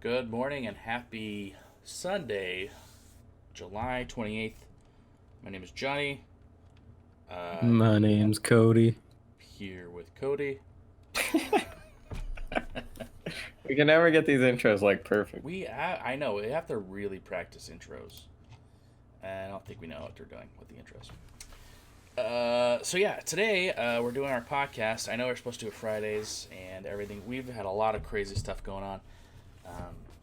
Good morning and happy Sunday, July 28th. My name is Johnny. My name's Cody. Here with Cody. We can never get these intros perfect. I know, we have to really practice intros. And I don't think we know what they're doing with the intros. Today we're doing our podcast. I know we're supposed to do it Fridays and everything. We've had a lot of crazy stuff going on.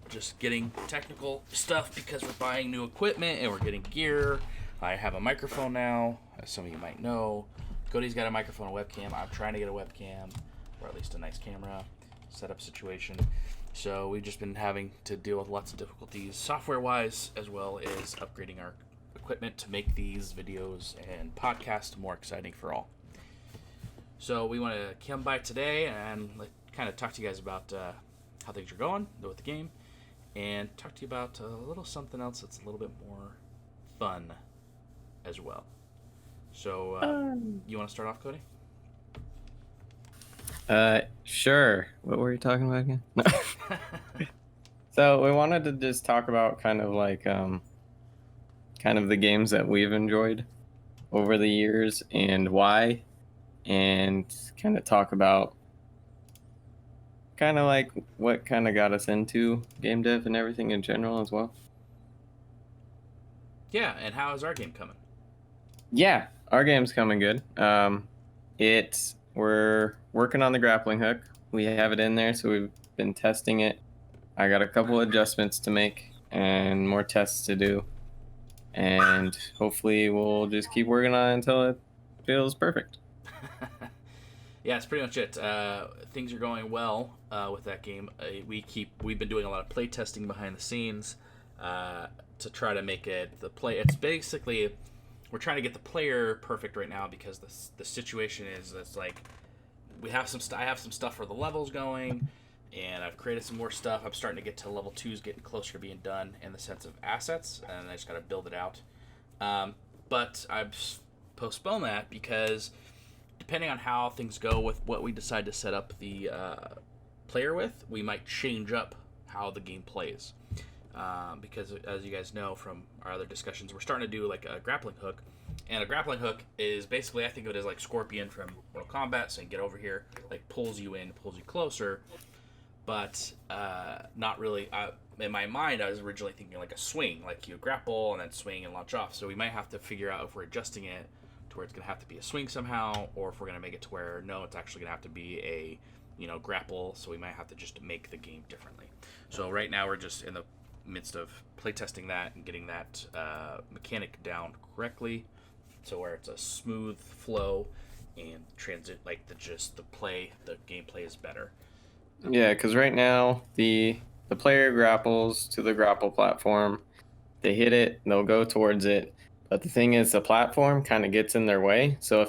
Just getting technical stuff because we're buying new equipment and we're getting gear. I have a microphone now, as some of you might know. Cody's got a microphone and webcam. I'm trying to get a webcam, or at least a nice camera setup situation. So we've just been having to deal with lots of difficulties software-wise, as well as upgrading our equipment to make these videos and podcasts more exciting for all. So we want to come by today and kind of talk to you guys about how things are going with the game, and talk to you about a little something else that's a little bit more fun as well. So, you want to start off, Cody? Sure. What were you talking about again? So we wanted to just talk about kind of the games that we've enjoyed over the years and why, and kind of talk about what kind of got us into game dev and everything in general as well. Yeah, and how is our game coming? Yeah, our game's coming good. We're working on the grappling hook. We have it in there, so we've been testing it. I got a couple adjustments to make and more tests to do. And hopefully we'll just keep working on it until it feels perfect. Yeah, it's pretty much it. Things are going well with that game. We've been doing a lot of play testing behind the scenes to try to make it the play. It's basically we're trying to get the player perfect right now because the situation is it's like we have I have some stuff for the levels going, and I've created some more stuff. I'm starting to get to level 2's getting closer to being done in the sense of assets, and I just got to build it out. But I've postponed that because depending on how things go with what we decide to set up the player with, we might change up how the game plays. Because as you guys know from our other discussions, we're starting to do like a grappling hook, and a grappling hook is basically, I think of it as like Scorpion from Mortal Kombat, saying get over here, like pulls you in, pulls you closer, but not really. In my mind, I was originally thinking like a swing, like you grapple and then swing and launch off. So we might have to figure out if we're adjusting it to where it's going to have to be a swing somehow, or if we're going to make it to where no, it's actually going to have to be a grapple. So we might have to just make the game differently. So right now we're just in the midst of playtesting that and getting that mechanic down correctly, so where it's a smooth flow and transit, like the gameplay is better. Yeah, because right now the player grapples to the grapple platform. They hit it, they'll go towards it. But the thing is, the platform kind of gets in their way. So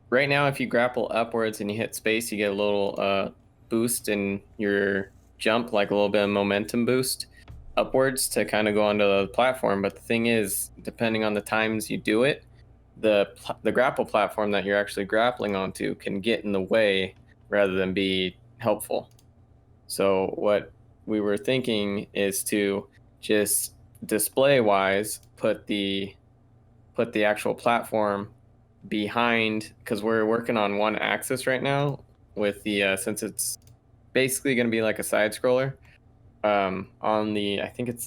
right now, if you grapple upwards and you hit space, you get a little boost in your jump, like a little bit of momentum boost upwards to kind of go onto the platform. But the thing is, depending on the times you do it, the grapple platform that you're actually grappling onto can get in the way rather than be helpful. So what we were thinking is to just display wise put the actual platform behind, because we're working on one axis right now with the since it's basically going to be like a side scroller on the, I think it's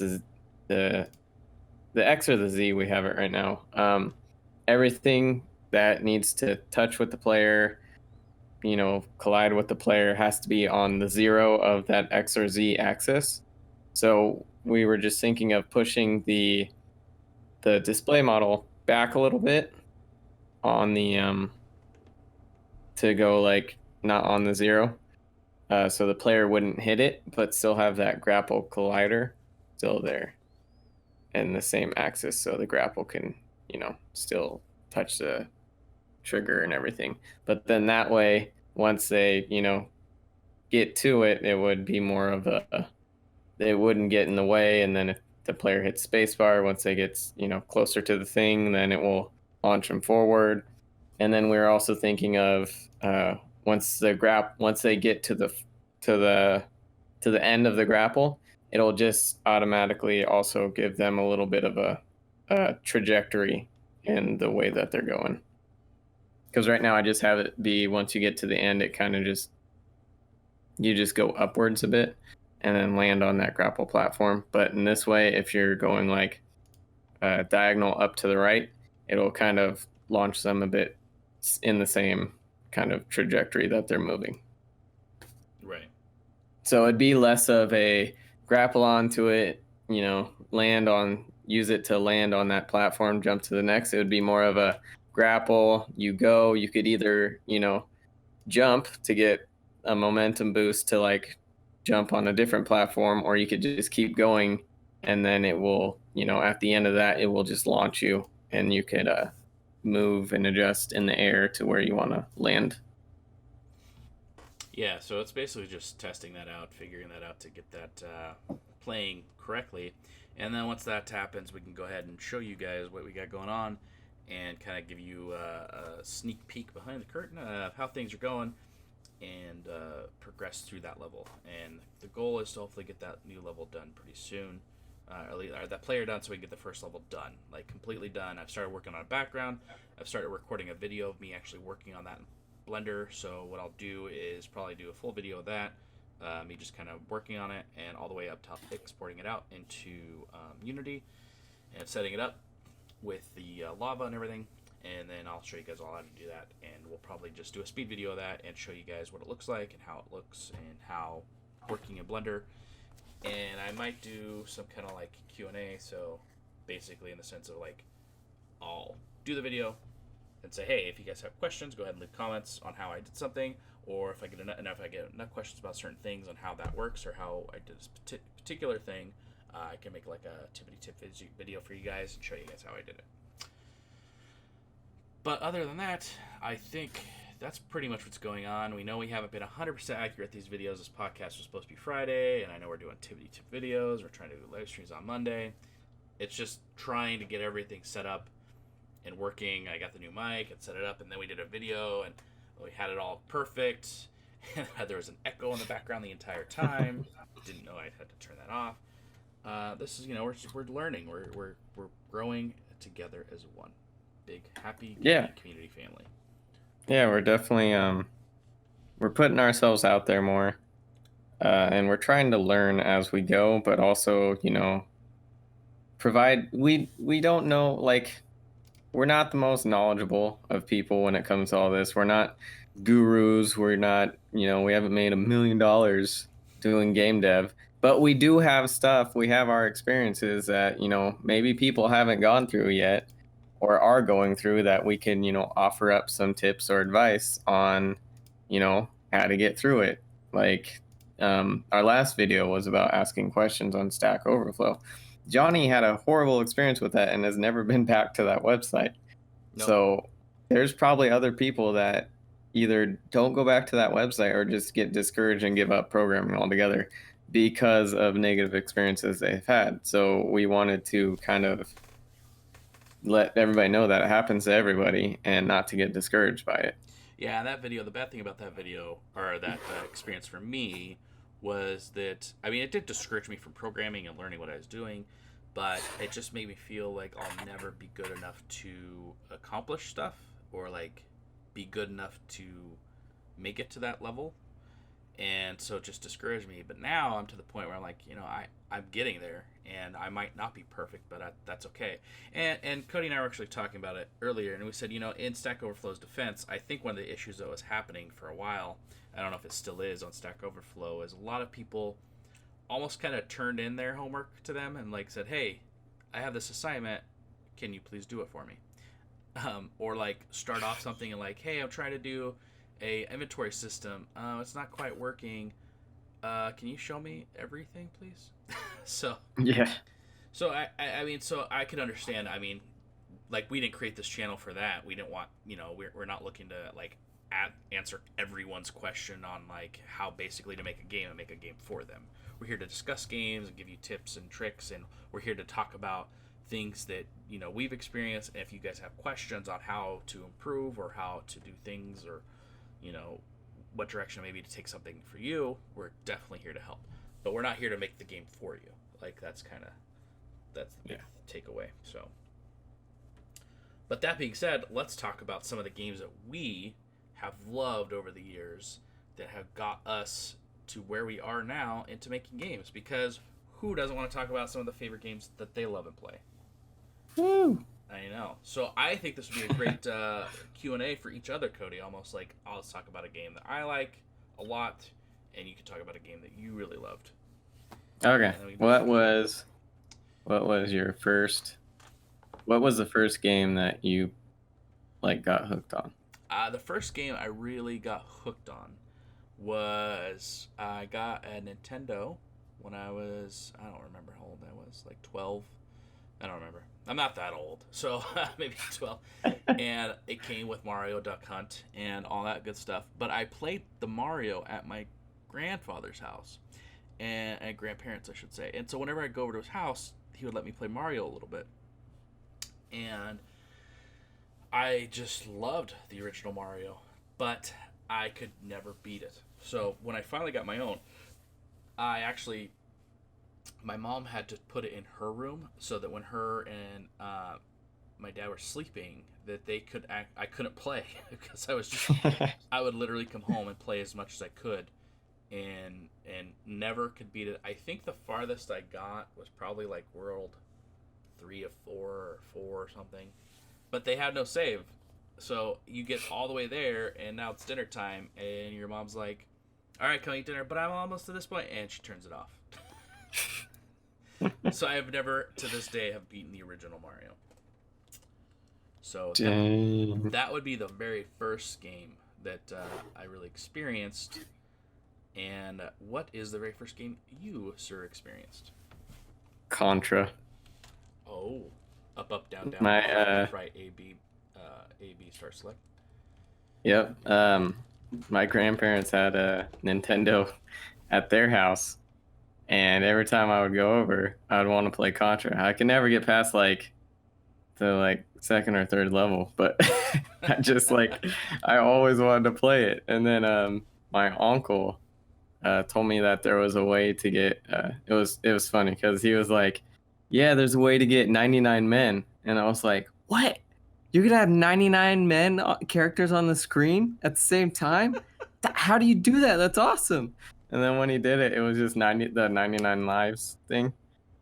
the X or the Z, we have it right now. Everything that needs to touch with the player, collide with the player, has to be on the 0 of that X or Z axis. So we were just thinking of pushing the display model back a little bit on the to go like not on the 0, so the player wouldn't hit it but still have that grapple collider still there in the same axis, so the grapple can still touch the trigger and everything. But then that way, once they get to it, it would be more of they wouldn't get in the way. And then if the player hits spacebar, once they get closer to the thing, then it will launch them forward. And then we're also thinking of once they get to the to the end of the grapple, it'll just automatically also give them a little bit of a trajectory in the way that they're going. Because right now I just have it be once you get to the end, it kind of just you just go upwards a bit and then land on that grapple platform. But in this way, if you're going like diagonal up to the right, it'll kind of launch them a bit in the same kind of trajectory that they're moving. Right. So it'd be less of a grapple onto it, use it to land on that platform, jump to the next. It would be more of a grapple, you go, you could either, jump to get a momentum boost to like jump on a different platform, or you could just keep going and then it will, at the end of that, it will just launch you and you could move and adjust in the air to where you want to land. Yeah, so it's basically just testing that out, figuring that out to get that playing correctly. And then once that happens, we can go ahead and show you guys what we got going on and kind of give you a sneak peek behind the curtain of how things are going and progress through that level. And the goal is to hopefully get that new level done pretty soon. Or that player done so we can get the first level done, like completely done. I've started working on a background. I've started recording a video of me actually working on that in Blender. So what I'll do is probably do a full video of that, me just kind of working on it and all the way up top, exporting it out into Unity and setting it up with the lava and everything. And then I'll show you guys all how to do that. And we'll probably just do a speed video of that and show you guys what it looks like and how it looks and how working in Blender. And I might do some kind of like Q&A, so basically in the sense of like I'll do the video and say, hey, if you guys have questions, go ahead and leave comments on how I did something, or if I get enough questions about certain things on how that works or how I did this particular thing, I can make like a tippity tip video for you guys and show you guys how I did it. But other than that, I think that's pretty much what's going on. We know we haven't been 100% accurate at these videos. This podcast was supposed to be Friday, and I know we're doing tippity tip videos. We're trying to do live streams on Monday. It's just trying to get everything set up and working. I got the new mic and set it up, and then we did a video, and we had it all perfect. And there was an echo in the background the entire time. Didn't know I had to turn that off. This is, we're learning. We're growing together as one big happy community family. Yeah, we're definitely we're putting ourselves out there more, and we're trying to learn as we go, but also, provide. We don't know, like, we're not the most knowledgeable of people when it comes to all this. We're not gurus. We're not, we haven't made $1 million doing game dev, but we do have stuff. We have our experiences that, maybe people haven't gone through yet, or are going through, that we can, offer up some tips or advice on, how to get through it. Like our last video was about asking questions on Stack Overflow. Johnny had a horrible experience with that and has never been back to that website. Nope. So there's probably other people that either don't go back to that website or just get discouraged and give up programming altogether because of negative experiences they've had. So we wanted to kind of let everybody know that it happens to everybody and not to get discouraged by it. Yeah, and that video, the bad thing about that video, or that experience for me, was that, it did discourage me from programming and learning what I was doing, but it just made me feel like I'll never be good enough to accomplish stuff, or like be good enough to make it to that level. And so it just discouraged me. But now I'm to the point where I'm like, I'm getting there, and I might not be perfect, but that's okay. And Cody and I were actually talking about it earlier, and we said, in Stack Overflow's defense, I think one of the issues that was happening for a while, I don't know if it still is on Stack Overflow, is a lot of people almost kind of turned in their homework to them and like said, hey, I have this assignment, can you please do it for me? Or like start off something and like, hey, I'm trying to do a inventory system. It's not quite working. Can you show me everything, please? So yeah. So so I could understand. Like, we didn't create this channel for that. We didn't want, we're not looking to like answer everyone's question on like how basically to make a game and make a game for them. We're here to discuss games and give you tips and tricks, and we're here to talk about things that we've experienced. And if you guys have questions on how to improve or how to do things, or what direction maybe to take something for you, we're definitely here to help. but we're not here to make the game for you. Like that's the big takeaway. So, but that being said, let's talk about some of the games that we have loved over the years that have got us to where we are now into making games. Because who doesn't want to talk about some of the favorite games that they love and play? Woo! I know. So I think this would be a great Q&A for each other, Cody. Almost like I'll talk about a game that I like a lot, and you can talk about a game that you really loved. Okay. What was your first? What was the first game that you like got hooked on? The first game I really got hooked on was I got a Nintendo when I don't remember how old I was, like 12. I don't remember. I'm not that old, so maybe 12. And it came with Mario Duck Hunt and all that good stuff. But I played the Mario at my grandfather's house, and grandparents, I should say. And so whenever I'd go over to his house, he would let me play Mario a little bit. And I just loved the original Mario, but I could never beat it. So when I finally got my own, my mom had to put it in her room so that when her and my dad were sleeping, that I couldn't play because I would literally come home and play as much as I could, and never could beat it. I think the farthest I got was probably like World 3 of 4 or 4 or something, but they had no save, so you get all the way there, and now it's dinner time, and your mom's like, "All right, come eat dinner," but I'm almost to this point, and she turns it off. So I have never, to this day, have beaten the original Mario. So that would be the very first game that I really experienced. And what is the very first game you, sir, experienced? Contra. Oh, up, down, right, A, B, start, select. Yep. My grandparents had a Nintendo at their house. And every time I would go over, I would want to play Contra. I could never get past the second or third level, but I always wanted to play it. And then my uncle told me that there was a way to get. It was funny because he was like, "Yeah, there's a way to get 99 men," and I was like, "What? You could have 99 men characters on the screen at the same time? How do you do that? That's awesome!" And then when he did it, it was just the 99 lives thing.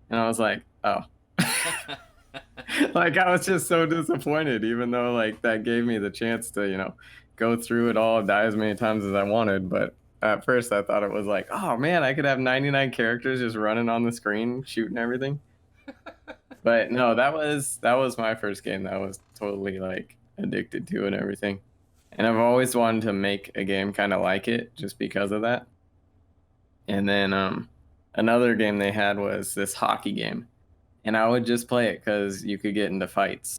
And I was like, oh. I was just so disappointed, even though that gave me the chance to, go through it all, die as many times as I wanted. But at first I thought it was like, oh man, I could have 99 characters just running on the screen, shooting everything. But no, that was my first game that I was totally addicted to and everything. And I've always wanted to make a game kind of like it just because of that. And then another game they had was this hockey game. And I would just play it because you could get into fights.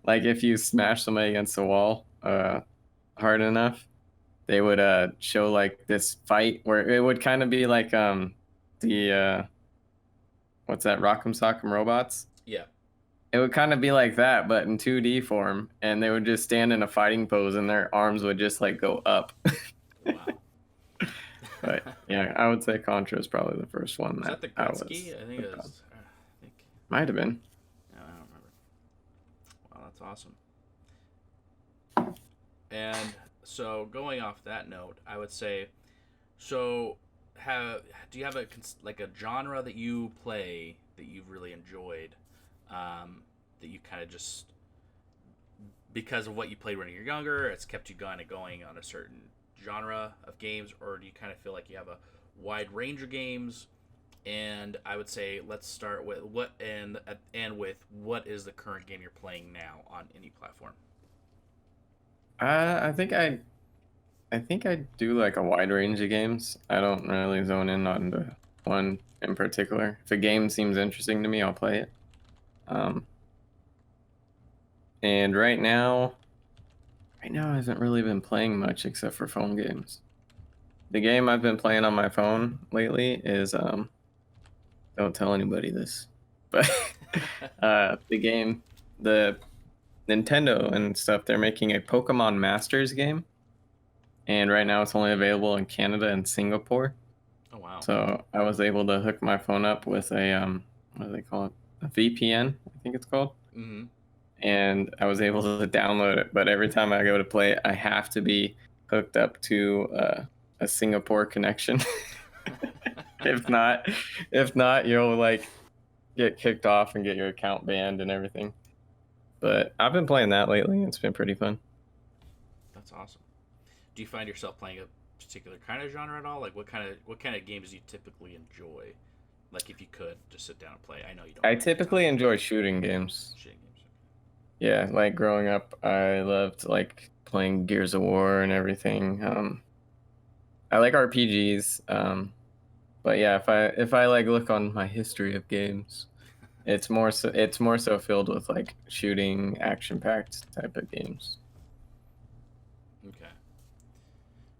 If you smash somebody against the wall hard enough, they would show this fight where it would kind of be like the what's that, Rock'em Sock'em Robots? Yeah. It would kind of be like that, but in 2D form, and they would just stand in a fighting pose and their arms would just go up. Wow. But yeah, I would say Contra is probably the first one. Was that the Gretzky? I think it was. Might have been. I don't remember. Wow, that's awesome. And so, going off that note, I would say, do you have a genre that you play that you've really enjoyed, that you kind of just, because of what you played when you were younger, it's kept you kind of going on a certain genre of games, or do you kind of feel like you have a wide range of games? And I would say let's start with what is the current game you're playing now on any platform? I think I do a wide range of games. I don't really zone in on one in particular. If a game seems interesting to me, I'll play it. And right now I haven't really been playing much except for phone games. The game I've been playing on my phone lately is don't tell anybody this, but the Nintendo and stuff, they're making a Pokemon Masters game, and right now it's only available in Canada and Singapore. Oh wow. So I was able to hook my phone up with a what do they call it? A VPN, I think it's called. Mm-hmm. And I was able to download it. But every time I go to play it, I have to be hooked up to a Singapore connection. if not, if not, you'll like get kicked off and get your account banned and everything. But I've been playing that lately. It's been pretty fun. That's awesome. Do you find yourself playing a particular kind of genre at all? Like what kind of games do you typically enjoy? Like if you could just sit down and play. I know you don't I have the typically time. enjoy shooting games. Shitting games. Yeah, like growing up, I loved like playing Gears of War and everything. I like RPGs. But yeah, if I like look on my history of games, it's more so filled with like shooting, action-packed type of games. Okay.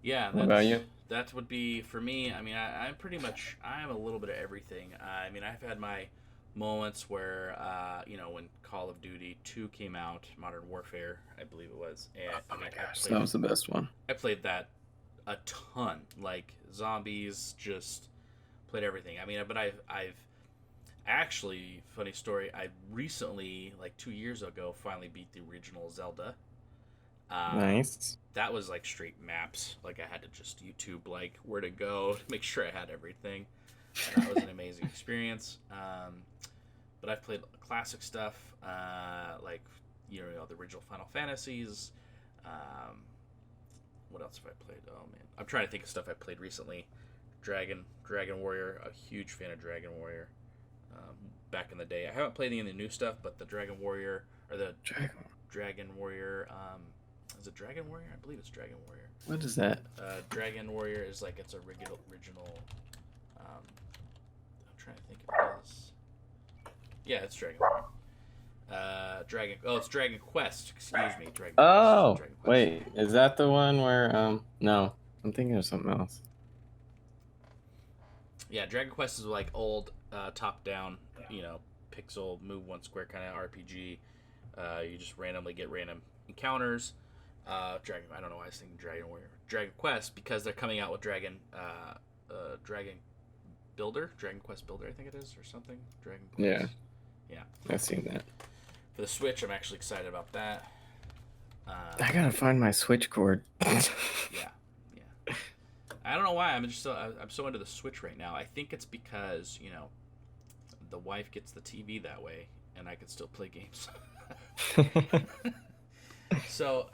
Yeah, What about you? that would be for me. I mean, I'm pretty much I'm a little bit of everything. I mean, I've had my moments where when Call of Duty 2 came out, Modern Warfare, I believe it was, and Oh I my mean, gosh, that was the best one. I played that a ton, like zombies, just played everything. I mean, but I've actually, funny story, I recently, like 2 years ago, finally beat the original Zelda. Nice. That was like straight maps. Like I had to just YouTube like where to go to make sure I had everything, and that was an amazing experience. But I've played classic stuff, like the original Final Fantasies. Um, what else have I played? Oh man, I'm trying to think of stuff I played recently. Dragon Warrior, a huge fan of Dragon Warrior. Back in the day, I haven't played any of the new stuff, but the Dragon Warrior or the Dragon Warrior. Is it Dragon Warrior? I believe it's Dragon Warrior. What is that? Dragon Warrior is like its original. I'm trying to think if it is. Yeah, it's Dragon Warrior. It's Dragon Quest. Excuse me, Dragon. Oh, Dragon Quest. wait, is that the one where no, I'm thinking of something else. Yeah, Dragon Quest is like old top-down, pixel move one square kind of RPG. You just randomly get random encounters. I don't know why I was thinking Dragon Warrior. Dragon Quest, because they're coming out with Dragon Quest Builder, I think it is, or something. Dragon Quest. Yeah. I've seen that. For the Switch, I'm actually excited about that. I gotta find my Switch cord. Yeah. I don't know why I'm so into the Switch right now. I think it's because the wife gets the TV that way, and I can still play games. So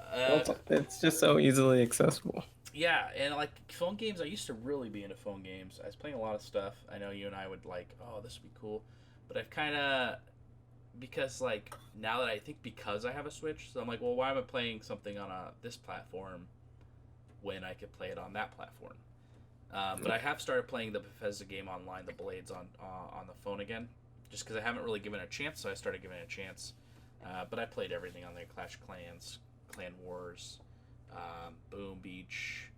it's just so easily accessible. yeah, and like phone games, I used to really be into phone games. I was playing a lot of stuff. I know you and I would like, oh, this would be cool, but I've kind of because like now that I think because I have a Switch, so I'm like, well, why am I playing something on this platform when I could play it on that platform? But I have started playing the Bethesda game online, the Blades on the phone again, just because I haven't really given it a chance. So I started giving it a chance. But I played everything on there: Clash of Clans, Clan Wars, Boom Beach,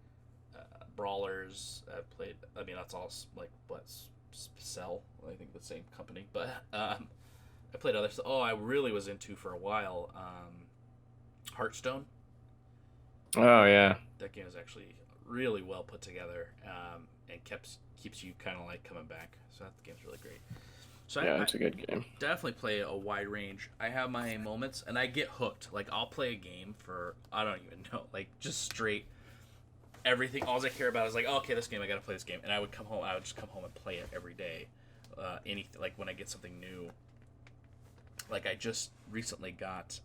Brawlers. I played. I mean, that's all like Cell. I think the same company, but I played other stuff. Oh, I really was into for a while. Hearthstone. Oh yeah. That game is actually really well put together, and keeps you kind of like coming back. So that game's really great. So yeah, it's a good game. Definitely play a wide range. I have my moments, and I get hooked. Like I'll play a game for I don't even know, like just straight everything. All I care about is like, oh, okay, this game I gotta play this game, and I would just come home and play it every day. Anything like when I get something new. Like I just recently got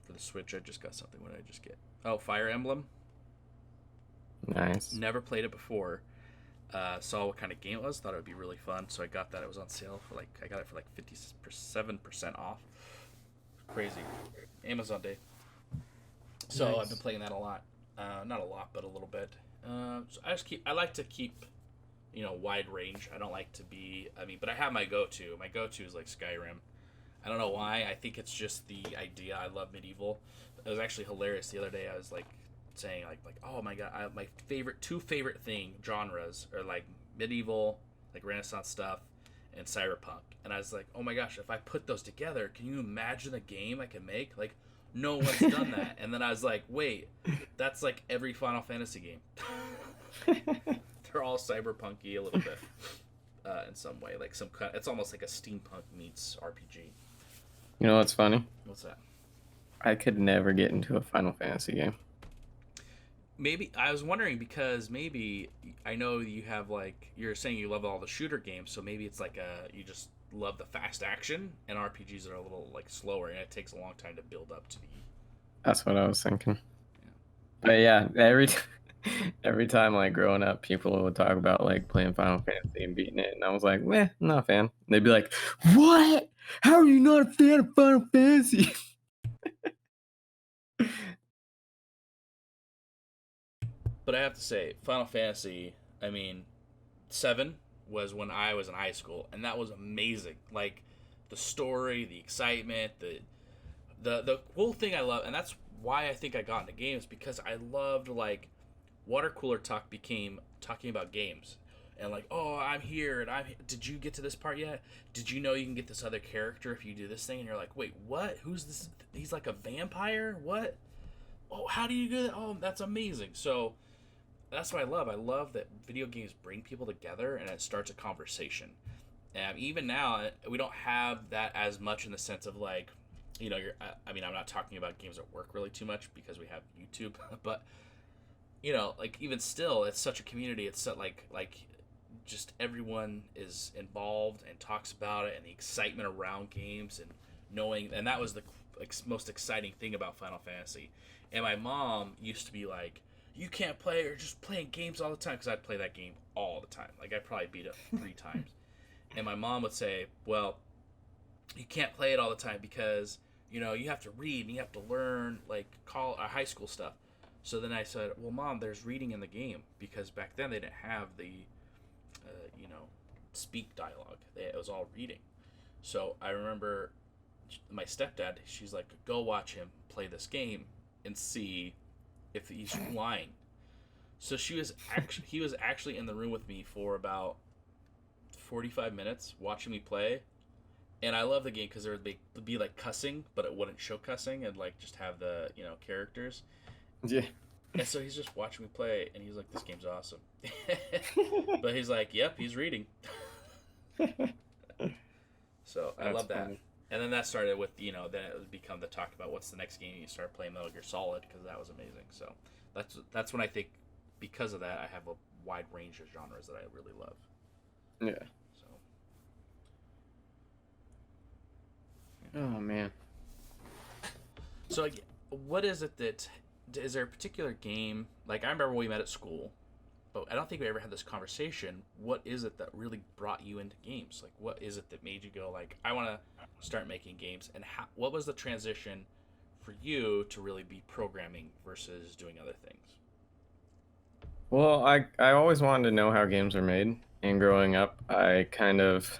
for the Switch. I just got something. What did I just get? Oh, Fire Emblem. Nice. Never played it before. Saw what kind of game it was. Thought it would be really fun. So I got that. It was on sale for I got it for 57% off. Crazy. Amazon Day. So nice. I've been playing that a lot. Not a lot, but a little bit. So I like to keep, wide range. I don't like to be. But I have my go-to. My go-to is like Skyrim. I don't know why. I think it's just the idea. I love medieval. It was actually hilarious the other day. I was saying oh my god, my two favorite genres are like medieval, like Renaissance stuff, and cyberpunk. And I was like, oh my gosh, if I put those together, can you imagine the game I can make? Like no one's done that. And then I was like, wait, that's like every Final Fantasy game. They're all cyberpunky a little bit in some way. Like it's almost like a steampunk meets RPG. You know what's funny? What's that? I could never get into a Final Fantasy game. Maybe I was wondering because maybe I know you have like you're saying you love all the shooter games, so maybe it's like you just love the fast action and RPGs that are a little like slower and it takes a long time to build up to the. That's what I was thinking. Yeah. But yeah, every time like growing up, people would talk about like playing Final Fantasy and beating it, and I was like, "Meh, I'm not a fan." And they'd be like, "What? How are you not a fan of Final Fantasy?" But I have to say, Final Fantasy. I mean, 7 was when I was in high school, and that was amazing. Like the story, the excitement, the cool thing I love, and that's why I think I got into games because I loved like water cooler talk became talking about games. And like, oh, I'm here, and Did you get to this part yet? Did you know you can get this other character if you do this thing? And you're like, wait, what? Who's this? He's like a vampire? What? Oh, how do you do that? Oh, that's amazing. So that's what I love. I love that video games bring people together and it starts a conversation. And even now, we don't have that as much in the sense of like, I mean, I'm not talking about games at work really too much because we have YouTube, but like even still, it's such a community. It's so, like just everyone is involved and talks about it, and the excitement around games and knowing, and that was the most exciting thing about Final Fantasy. And my mom used to be like, you can't play or just playing games all the time because I'd play that game all the time. Like I probably beat it 3 times. And my mom would say, well, you can't play it all the time because you have to read and you have to learn like high school stuff. So then I said, well, Mom, there's reading in the game because back then they didn't have the speak dialogue. It was all reading. So I remember my stepdad, she's like, go watch him play this game and see if he's lying. So he was actually in the room with me for about 45 minutes watching me play. And I love the game because there would be like cussing, but it wouldn't show cussing and like just have the characters. Yeah. And so he's just watching me play, and he's like, "This game's awesome." But he's like, "Yep, he's reading." So I love that. Funny. And then that started with then it would become the talk about what's the next game. You start playing Metal Gear Solid because that was amazing. So that's when I think because of that I have a wide range of genres that I really love. Yeah. So. Oh man. So what is it that is there a particular game like I remember when we met at school, but I don't think we ever had this conversation. What is it that really brought you into games? Like what is it that made you go like I want to start making games? And what was the transition for you to really be programming versus doing other things? Well, I always wanted to know how games are made, and growing up I kind of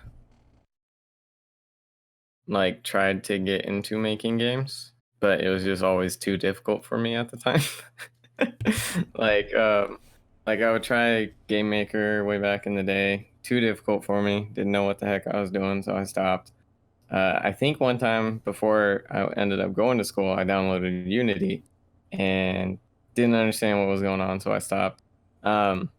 like tried to get into making games, but it was just always too difficult for me at the time. like like I would try Game Maker way back in the day, too difficult for me, didn't know what the heck I was doing, so I stopped. I think one time before I ended up going to school, I downloaded Unity and didn't understand what was going on, so I stopped. But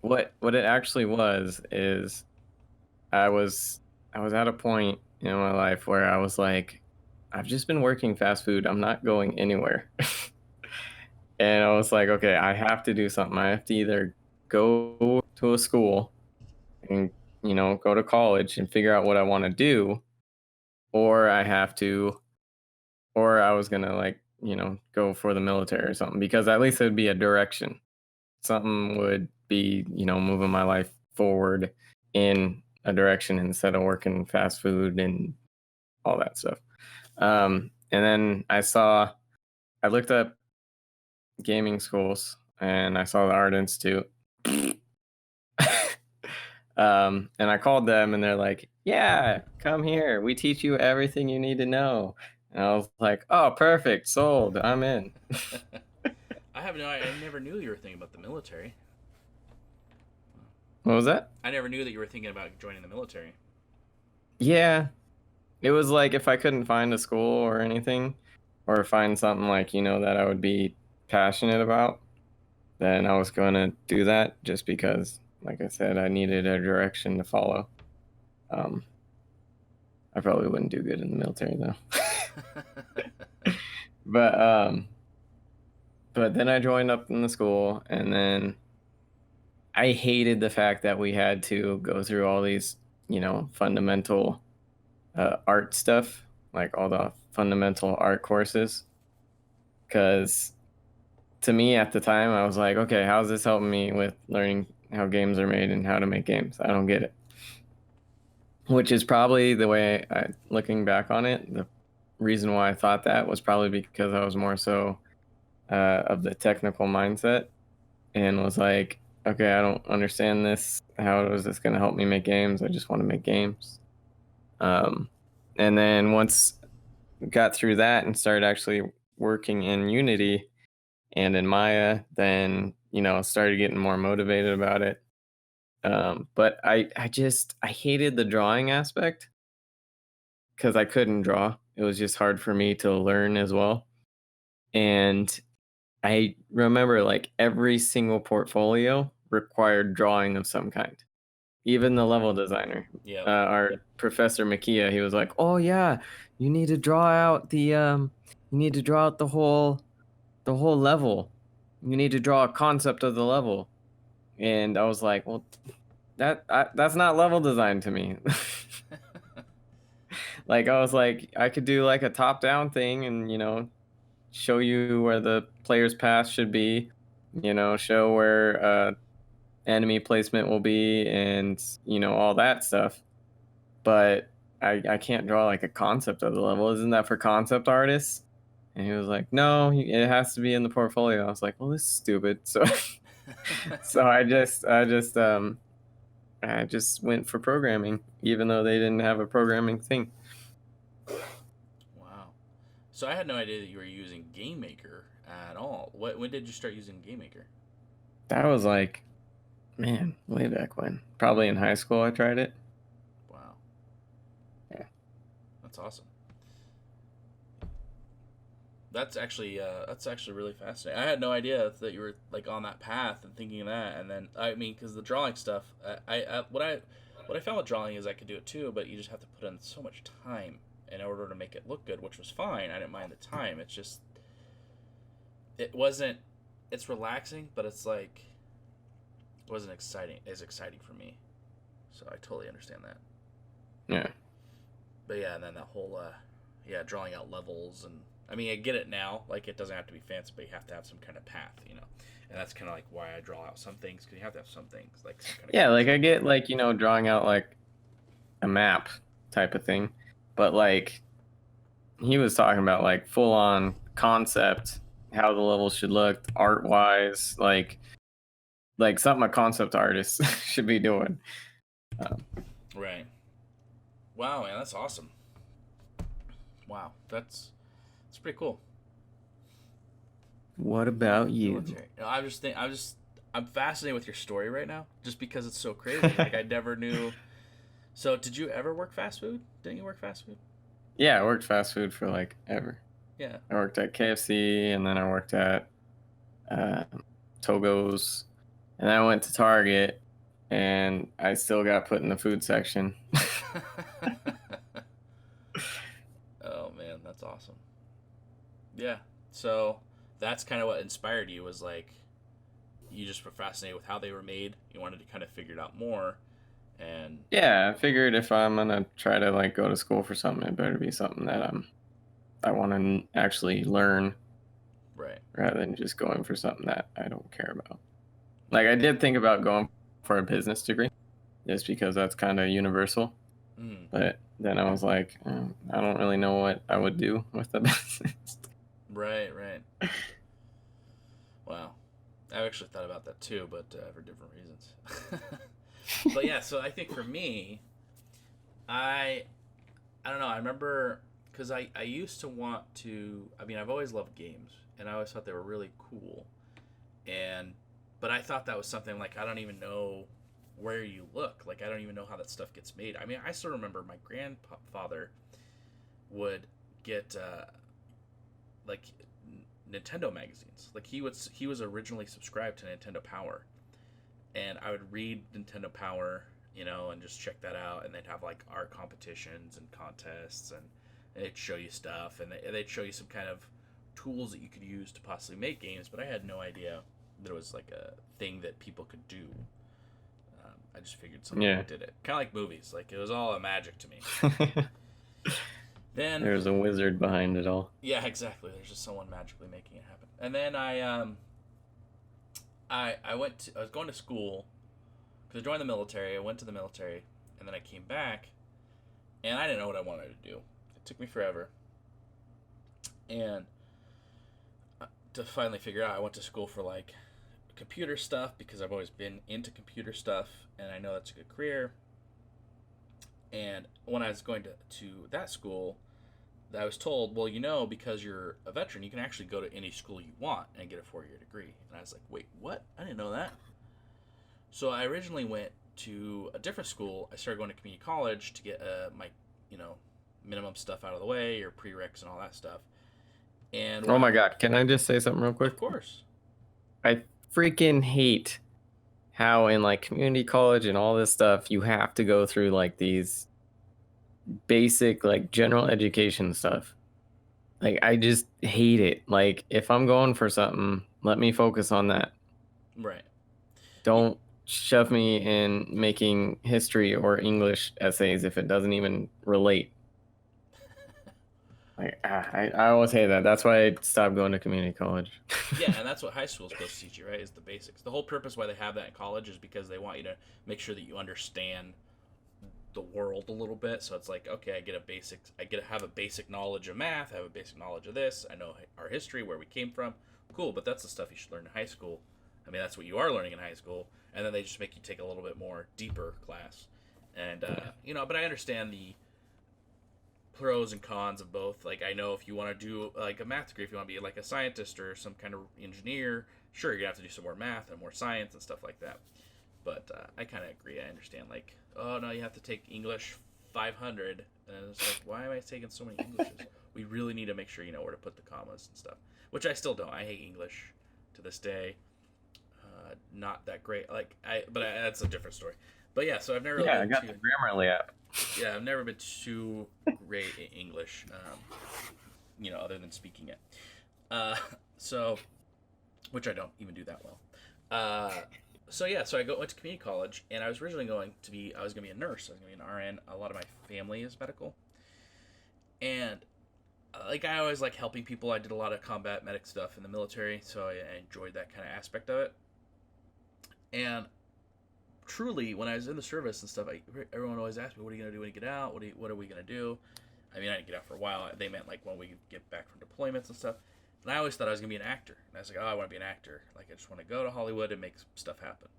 what it actually was is I was I was at a point in my life where I was like, I've just been working fast food. I'm not going anywhere. And I was like, okay, I have to do something. I have to either go to a school and go to college and figure out what I want to do, or or I was gonna like go for the military or something because at least it would be a direction. Something would be moving my life forward in a direction instead of working fast food and all that stuff. And then I looked up gaming schools and I saw the Art Institute. And I called them and they're like, yeah, come here. We teach you everything you need to know. And I was like, oh, perfect. Sold. I'm in. I never knew you were thinking about the military. What was that? I never knew that you were thinking about joining the military. Yeah. It was like if I couldn't find a school or anything, or find something like, that I would be passionate about, then I was going to do that just because, like I said, I needed a direction to follow. Um, I probably wouldn't do good in the military though. But but then I joined up in the school, and then I hated the fact that we had to go through all these, fundamental art stuff, like all the fundamental art courses. Because to me at the time, I was like, okay, how's this helping me with learning how games are made and how to make games? I don't get it. Which is probably the way looking back on it, the reason why I thought that was probably because I was more so of the technical mindset and was like, okay, I don't understand this. How is this going to help me make games? I just want to make games. Um, and then once got through that and started actually working in Unity and in Maya, then started getting more motivated about it. But I hated the drawing aspect because I couldn't draw. It was just hard for me to learn as well. And I remember like every single portfolio required drawing of some kind. Even the level designer, Yeah. our Professor Makia, he was like, "Oh yeah, you need to draw out the whole level. You need to draw a concept of the level." And I was like, "Well, that's not level design to me." Like I was like, I could do like a top down thing and show you where the player's path should be, show where enemy placement will be, and all that stuff. But I can't draw like a concept of the level. Isn't that for concept artists? And he was like, no, it has to be in the portfolio. I was like, well, this is stupid. So so I just went for programming, even though they didn't have a programming thing. Wow. So I had no idea that you were using Game Maker at all. When did you start using Game Maker? That was like, man, way back when. Probably in high school I tried it. Wow. Yeah. That's awesome. That's actually really fascinating. I had no idea that you were like on that path and thinking of that. And then I mean, because the drawing stuff, what I found with drawing is I could do it too, but you just have to put in so much time in order to make it look good, which was fine. I didn't mind the time. It's just it wasn't. It's relaxing, but it's like it wasn't exciting for me. So I totally understand that. Yeah. But yeah, and then that whole drawing out levels, and I mean, I get it now. Like, it doesn't have to be fancy, but you have to have some kind of path, And that's kind of like why I draw out some things, because you have to have some things, like some kind of. Yeah, like I get like, drawing out like a map type of thing. But like he was talking about like full on concept, how the levels should look art wise, like something a concept artist should be doing. Right. Wow, man, that's awesome. Wow, that's pretty cool. What about you? Military. I'm fascinated with your story right now, just because it's so crazy. Like, I never knew. So, did you ever work fast food? Didn't you work fast food? Yeah, I worked fast food for like ever. Yeah. I worked at KFC, and then I worked at uh, Togo's, and then I went to Target, and I still got put in the food section. Oh man, that's awesome. Yeah. So that's kind of what inspired you, was like you just were fascinated with how they were made. You wanted to kind of figure it out more, and Yeah, I figured if I'm gonna try to like go to school for something, it better be something that I want to actually learn right. rather than just going for something that I don't care about. Like I did think about going for a business degree, just because that's kind of universal. Mm. But then I was like, I don't really know what I would do with the business. Right. Right. Wow. I've actually thought about that too, but for different reasons. But yeah, so I think for me, I don't know. I remember because I used to want to. I mean, I've always loved games, and I always thought they were really cool. And but I thought that was something like I don't even know where you look. Like, I don't even know how that stuff gets made. I mean, I still remember my grandfather would get like Nintendo magazines. Like he was originally subscribed to Nintendo Power, and I would read Nintendo Power, and just check that out. And they'd have like art competitions and contests, and they'd show you stuff, and they'd show you some kind of tools that you could use to possibly make games. But I had no idea that it was like a thing that people could do. I just figured someone did it. Kind of like movies. Like it was all a magic to me. Then there's a wizard behind it all. Yeah, exactly. There's just someone magically making it happen. And then I was going to school because I joined the military. I went to the military, and then I came back, and I didn't know what I wanted to do. It took me forever, and to finally figure out, I went to school for like computer stuff because I've always been into computer stuff, and I know that's a good career. And when I was going to that school, I was told, well, because you're a veteran, you can actually go to any school you want and get a 4-year degree. And I was like, wait, what? I didn't know that. So I originally went to a different school. I started going to community college to get my, minimum stuff out of the way, your prereqs and all that stuff. And oh my God, can I just say something real quick? Of course. I freaking hate how in like community college and all this stuff, you have to go through like these basic like general education stuff. Like I just hate it. Like if I'm going for something, let me focus on that. Right. Don't shove me in making history or English essays if it doesn't even relate. I always hate that. That's why I stopped going to community college. Yeah, and that's what high school is supposed to teach you, right? Is the basics. The whole purpose why they have that in college is because they want you to make sure that you understand the world a little bit. So it's like, okay, I get to have a basic knowledge of math, I have a basic knowledge of this, I know our history, where we came from. Cool, but that's the stuff you should learn in high school. I mean, that's what you are learning in high school, and then they just make you take a little bit more deeper class. And but I understand the pros and cons of both. Like I know if you want to do like a math degree, if you want to be like a scientist or some kind of engineer, sure, you have to do some more math and more science and stuff like that. But I kind of agree. I understand. Like, oh no, you have to take English 500, and it's like, why am I taking so many Englishes? We really need to make sure you know where to put the commas and stuff, which I still don't. I hate English to this day. Not that great. That's a different story. But yeah, so I've never. Yeah, I got the Grammarly app. Yeah, I've never been too great at English, other than speaking it. So, which I don't even do that well. So I went to community college, and I was originally going to be a nurse. I was going to be an RN. A lot of my family is medical, and like I always like helping people. I did a lot of combat medic stuff in the military, so I enjoyed that kind of aspect of it. And truly, when I was in the service and stuff, everyone always asked me, what are you going to do when you get out? What are we going to do? I mean, I didn't get out for a while. They meant like when we get back from deployments and stuff. And I always thought I was going to be an actor. And I was like, I want to be an actor. Like, I just want to go to Hollywood and make stuff happen.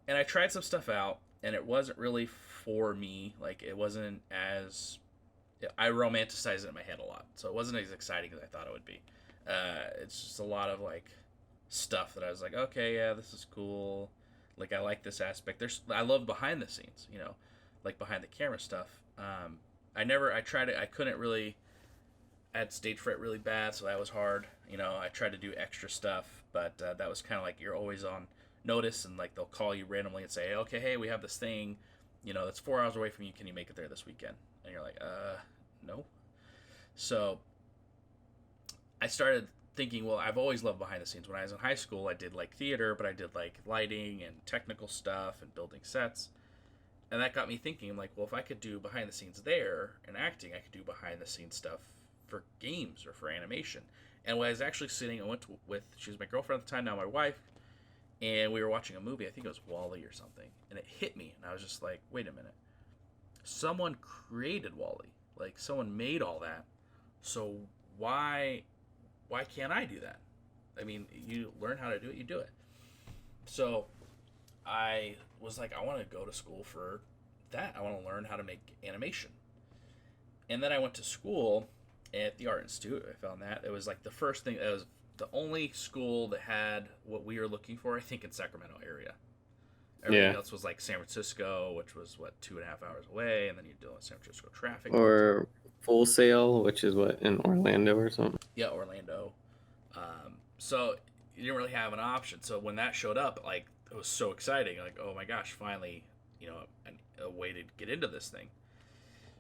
And I tried some stuff out, and it wasn't really for me. Like, it wasn't as... I romanticized it in my head a lot. So it wasn't as exciting as I thought it would be. It's just a lot of, like, stuff that I was like, okay, yeah, this is cool. Like, I like this aspect. I love behind the scenes, like behind the camera stuff. I couldn't really, I had stage fright really bad, so that was hard. I tried to do extra stuff, but that was kind of like you're always on notice, and like they'll call you randomly and say, okay, hey, we have this thing, that's 4 hours away from you. Can you make it there this weekend? And you're like, no. So I started thinking, well, I've always loved behind the scenes. When I was in high school, I did like theater, but I did like lighting and technical stuff and building sets. And that got me thinking, I'm like, well, if I could do behind the scenes there and acting, I could do behind the scenes stuff for games or for animation. And when I was actually sitting, she was my girlfriend at the time, now my wife, and we were watching a movie. I think it was WALL-E or something. And it hit me, and I was just like, wait a minute. Someone created WALL-E. Like, someone made all that. So why can't I do that? I mean, you learn how to do it, you do it. So I was like, I want to go to school for that. I want to learn how to make animation. And then I went to school at the Art Institute. I found that. It was like the first thing, it was the only school that had what we were looking for, I think, in Sacramento area. Everything else was like San Francisco, which was, 2.5 hours away, and then you're dealing with San Francisco traffic. Or Full Sail, which is in Orlando or something. Yeah, Orlando. So you didn't really have an option. So when that showed up, like it was so exciting. Like, oh my gosh, finally, you know, a way to get into this thing.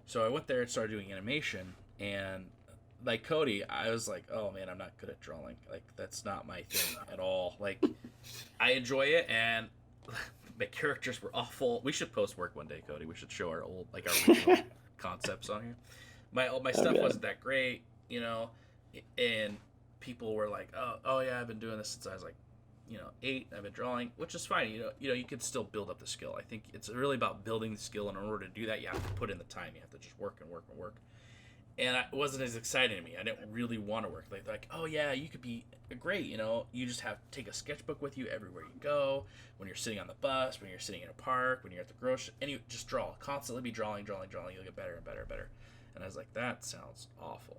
So I went there and started doing animation, and like Cody, I was like, oh man, I'm not good at drawing. Like that's not my thing at all. Like I enjoy it, and my characters were awful. We should post work one day, Cody. We should show our old, like our original concepts on here. My stuff wasn't that great, you know, and people were like, oh yeah, I've been doing this since I was like, you know, 8. I've been drawing, which is fine. You can still build up the skill. I think it's really about building the skill, and in order to do that, you have to put in the time. You have to just work and work and work. And it wasn't as exciting to me. I didn't really want to work. Like, oh yeah, you could be great. You know, you just have to take a sketchbook with you everywhere you go. When you're sitting on the bus, when you're sitting in a park, when you're at the grocery, and you just draw. Constantly be drawing. You'll get better and better and better. And I was like, that sounds awful.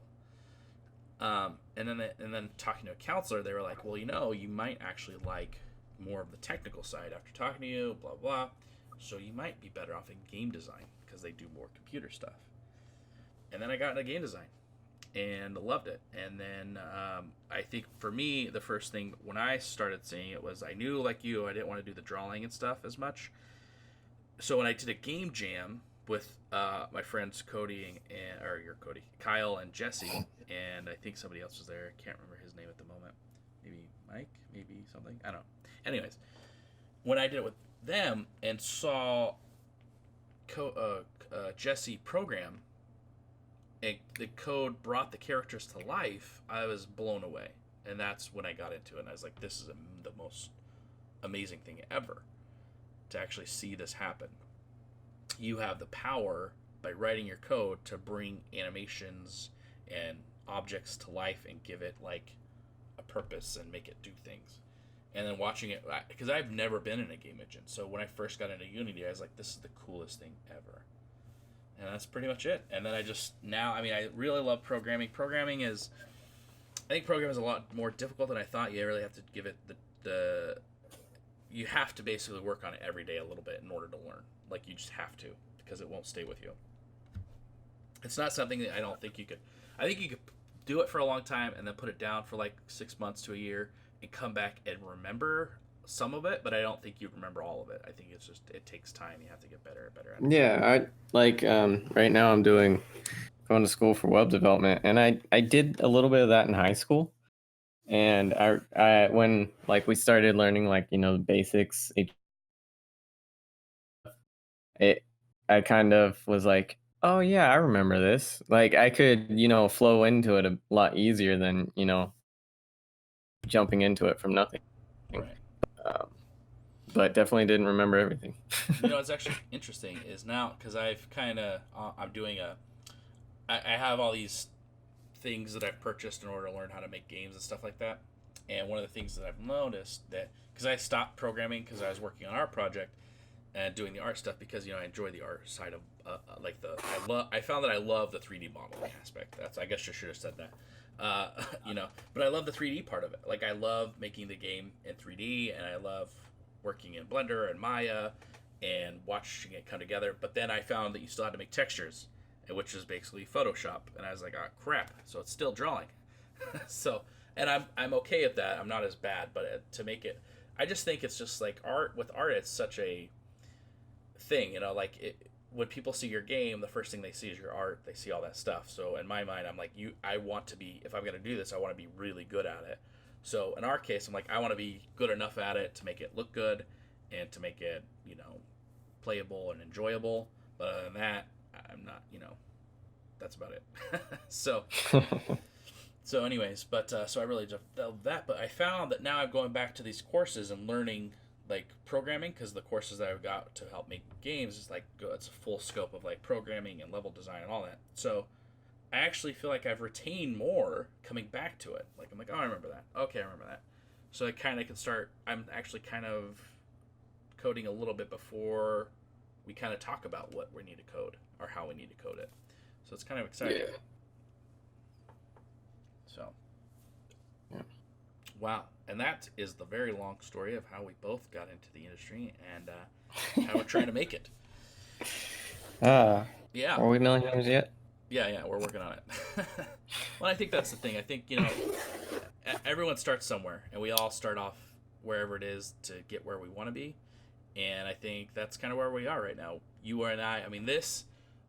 And then talking to a counselor, they were like, well, you might actually like more of the technical side after talking to you, blah blah. So you might be better off in game design because they do more computer stuff. And then I got into game design and loved it. And then I think for me, the first thing when I started seeing it was I knew, like you, I didn't want to do the drawing and stuff as much. So when I did a game jam with my friends Cody Kyle and Jesse, and I think somebody else was there. I can't remember his name at the moment. Maybe Mike, maybe something. I don't know. Anyways, when I did it with them and saw Jesse program, and the code brought the characters to life, I was blown away. And that's when I got into it. And I was like, this is the most amazing thing ever to actually see this happen. You have the power by writing your code to bring animations and objects to life and give it like a purpose and make it do things. And then watching it, because I've never been in a game engine. So when I first got into Unity, I was like, this is the coolest thing ever. And that's pretty much it. And then I really love programming. I think programming is a lot more difficult than I thought. You really have to give it you have to basically work on it every day a little bit in order to learn. Like you just have to, because it won't stay with you. It's not something that I don't think you could. I think you could do it for a long time and then put it down for like 6 months to a year and come back and remember some of it, but I don't think you remember all of it. I think it takes time. You have to get better and better at it. Yeah, I like right now I'm going to school for web development, and I did a little bit of that in high school. And I when like we started learning like the basics, I kind of was like, oh yeah, I remember this. Like I could flow into it a lot easier than jumping into it from nothing. Right. Um, but definitely didn't remember everything. It's actually interesting is now because I'm doing I have all these things that I've purchased in order to learn how to make games and stuff like that. And one of the things that I've noticed that because I stopped programming because I was working on our project and doing the art stuff because I enjoy the art side of I found that I love the 3D modeling aspect. I guess I should have said that. But I love the 3D part of it. Like I love making the game in 3D, and I love working in Blender and Maya and watching it come together. But then I found that you still had to make textures, which is basically Photoshop, and I was like, oh crap! So it's still drawing. So, and I'm okay with that. I'm not as bad, but to make it, I just think it's just like art. With art, it's such a thing, like when people see your game, the first thing they see is your art. They see all that stuff. So in my mind, I'm like, I want to be, if I'm going to do this, I want to be really good at it. So in our case, I'm like, I want to be good enough at it to make it look good and to make it, playable and enjoyable. But other than that, I'm not, that's about it. So anyways, but so I really just love that. But I found that now I'm going back to these courses and learning like programming, because the courses that I've got to help make games is like it's a full scope of like programming and level design and all that. So I actually feel like I've retained more coming back to it. Like I'm like, oh, I remember that. Okay, I remember that. So I kind of can start. I'm actually kind of coding a little bit before we kind of talk about what we need to code or how we need to code it. So it's kind of exciting. Yeah. So, yeah. Wow. And that is the very long story of how we both got into the industry and how we're trying to make it. Yeah. Are we millionaires yet? Yeah, we're working on it. Well, I think that's the thing. I think, everyone starts somewhere, and we all start off wherever it is to get where we want to be. And I think that's kind of where we are right now. You and I mean, this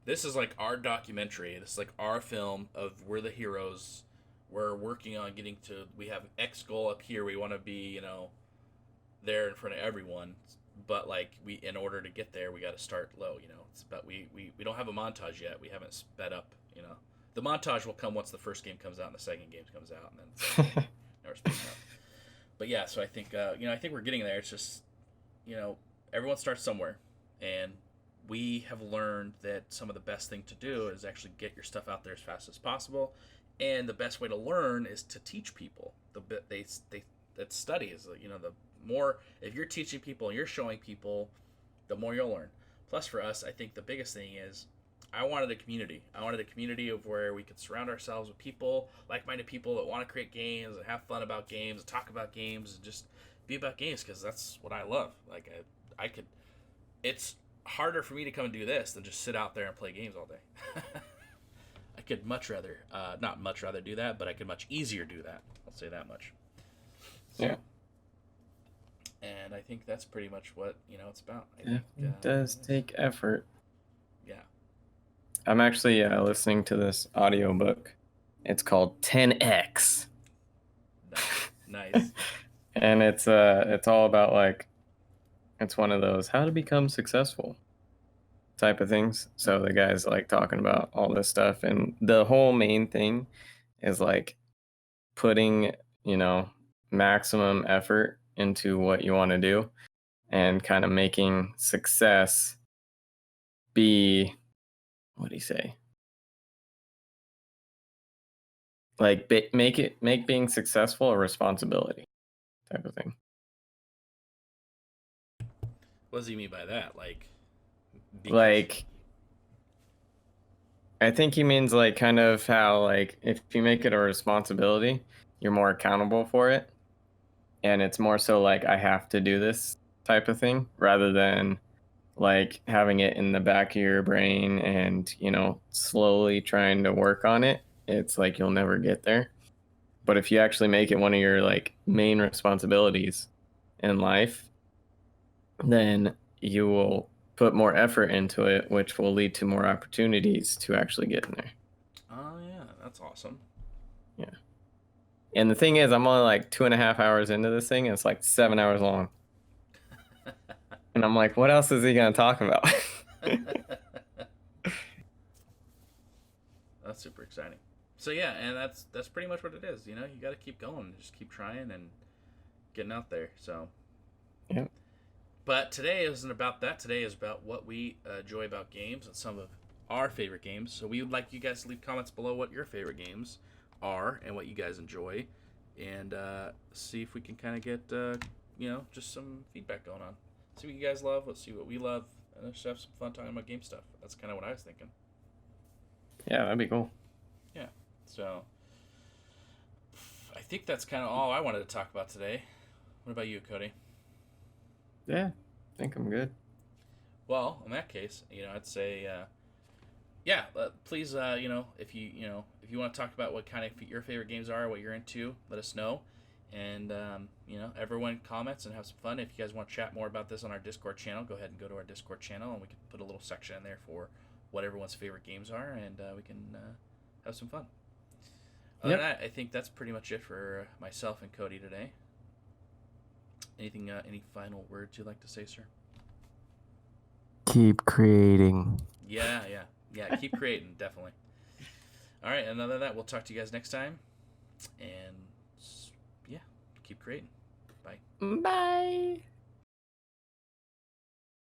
is like our documentary. This is like our film of we're the heroes. We're working on getting to. We have X goal up here. We want to be, there in front of everyone. But like in order to get there, we got to start low. But we don't have a montage yet. We haven't sped up. The montage will come once the first game comes out and the second game comes out, and then never speeding up. But yeah, so I think I think we're getting there. It's just everyone starts somewhere, and we have learned that some of the best thing to do is actually get your stuff out there as fast as possible, and the best way to learn is to teach people. That studies, the more if you're teaching people and you're showing people, the more you'll learn. Plus, for us, I think the biggest thing is I wanted a community. I wanted a community of where we could surround ourselves with people, like-minded people that want to create games and have fun about games and talk about games and just be about games, because that's what I love. Like I could. It's harder for me to come and do this than just sit out there and play games all day. I could much rather, not much rather do that, but I could much easier do that. I'll say that much. So, yeah. And I think that's pretty much what it's about. It does take effort. Yeah. I'm actually listening to this audiobook. It's called 10X. Nice. And it's all about like, it's one of those how to become successful type of things. So the guy's like talking about all this stuff, and the whole main thing is like putting, maximum effort into what you want to do and kind of making success be, what do you say? Like make being successful a responsibility type of thing. What does he mean by that? Like, I think he means like kind of how like if you make it a responsibility, you're more accountable for it. And it's more so like I have to do this type of thing rather than like having it in the back of your brain and, slowly trying to work on it. It's like you'll never get there. But if you actually make it one of your like main responsibilities in life, then you will put more effort into it, which will lead to more opportunities to actually get in there. Oh yeah, that's awesome. Yeah. And the thing is, I'm only like 2.5 hours into this thing, and it's like 7 hours long. And I'm like, what else is he gonna talk about? That's super exciting. So yeah, and that's pretty much what it is. You got to keep going, just keep trying and getting out there. So. Yeah. But today isn't about that. Today is about what we enjoy about games and some of our favorite games. So we would like you guys to leave comments below what your favorite games are and what you guys enjoy, and see if we can kind of get just some feedback going on. See what you guys love. Let's see what we love, and let's have some fun talking about game stuff. That's kind of what I was thinking. Yeah, that'd be cool. Yeah. So I think that's kind of all I wanted to talk about today. What about you, Cody? Yeah, I think I'm good. Well, in that case, I'd say, please, if you want to talk about what kind of your favorite games are, what you're into, let us know. And, everyone comments and have some fun. If you guys want to chat more about this on our Discord channel, go ahead and go to our Discord channel, and we can put a little section in there for what everyone's favorite games are, and we can have some fun. Other than that, I think that's pretty much it for myself and Cody today. Anything? Any final words you'd like to say, sir? Keep creating. Yeah. Keep creating, definitely. All right, and other than that, we'll talk to you guys next time. And yeah, keep creating. Bye. Bye.